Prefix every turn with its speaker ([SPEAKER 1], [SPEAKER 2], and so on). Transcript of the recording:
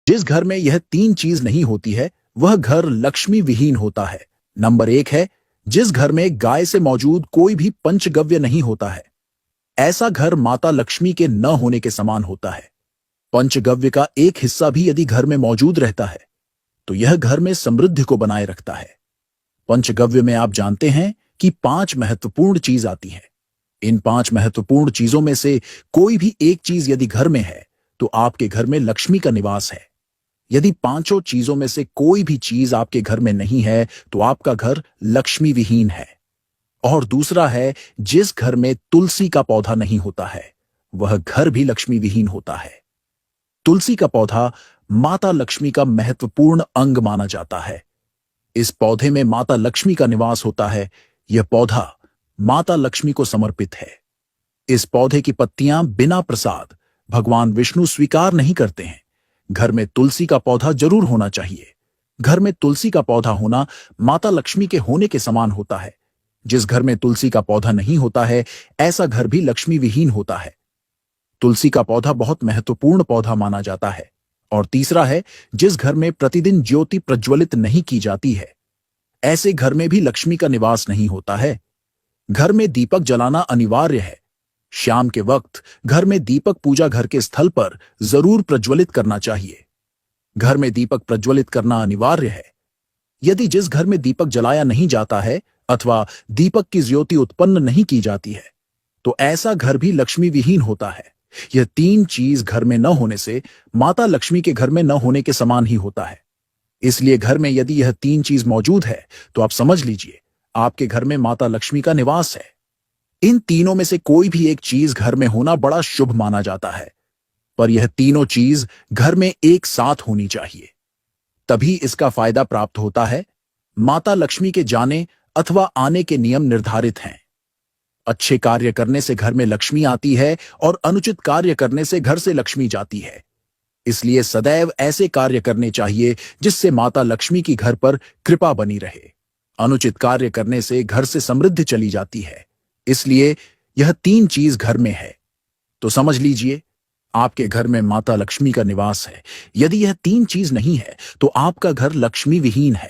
[SPEAKER 1] जिस घर में यह तीन चीज नहीं होती है वह घर लक्ष्मी विहीन होता है। नंबर एक है, जिस घर में गाय से मौजूद कोई भी पंचगव्य नहीं होता है। ऐसा घर माता लक्ष्मी के न होने के समान होता है। पंचगव्य का एक हिस्सा भी यदि घर में मौजूद रहता है तो यह घर में समृद्धि को बनाए रखता है। पंचगव्य में आप जानते हैं कि 5 महत्वपूर्ण चीज आती हैं। इन 5 महत्वपूर्ण चीजों में से कोई भी एक चीज यदि घर में है तो आपके घर में लक्ष्मी का निवास है। यदि पांचों चीजों में से कोई भी चीज आपके घर में नहीं है तो आपका घर लक्ष्मी विहीन है। और दूसरा है, जिस घर में तुलसी का पौधा नहीं होता है वह घर भी लक्ष्मी विहीन होता है। तुलसी का पौधा माता लक्ष्मी का महत्वपूर्ण अंग माना जाता है। इस पौधे में माता लक्ष्मी का निवास होता है। यह पौधा माता लक्ष्मी को समर्पित है। इस पौधे की पत्तियां बिना प्रसाद भगवान विष्णु स्वीकार नहीं करते हैं। घर में तुलसी का पौधा जरूर होना चाहिए। घर में तुलसी का पौधा होना माता लक्ष्मी के होने के समान होता है। जिस घर में तुलसी का पौधा नहीं होता है ऐसा घर भी लक्ष्मी विहीन होता है। तुलसी का पौधा बहुत महत्वपूर्ण पौधा माना जाता है। और तीसरा है, जिस घर में प्रतिदिन ज्योति प्रज्वलित नहीं की जाती है ऐसे घर में भी लक्ष्मी का निवास नहीं होता है। घर में दीपक जलाना अनिवार्य है। शाम के वक्त घर में दीपक पूजा घर के स्थल पर जरूर प्रज्वलित करना चाहिए। घर में दीपक प्रज्वलित करना अनिवार्य है। यदि जिस घर में दीपक जलाया नहीं जाता है अथवा दीपक की ज्योति उत्पन्न नहीं की जाती है तो ऐसा घर भी लक्ष्मी विहीन होता है। यह तीन चीज घर में न होने से माता लक्ष्मी के घर में न होने के समान ही होता है। इसलिए घर में यदि यह तीन चीज मौजूद है तो आप समझ लीजिए आपके घर में माता लक्ष्मी का निवास है। इन तीनों में से कोई भी एक चीज घर में होना बड़ा शुभ माना जाता है, पर यह तीनों चीज घर में एक साथ होनी चाहिए, तभी इसका फायदा प्राप्त होता है। माता लक्ष्मी के जाने अथवा आने के नियम निर्धारित हैं। अच्छे कार्य करने से घर में लक्ष्मी आती है और अनुचित कार्य करने से घर से लक्ष्मी जाती है। इसलिए सदैव ऐसे कार्य करने चाहिए जिससे माता लक्ष्मी की घर पर कृपा बनी रहे। अनुचित कार्य करने से घर से समृद्धि चली जाती है। इसलिए यह तीन चीज घर में है तो समझ लीजिए आपके घर में माता लक्ष्मी का निवास है। यदि यह तीन चीज नहीं है तो आपका घर लक्ष्मी विहीन है।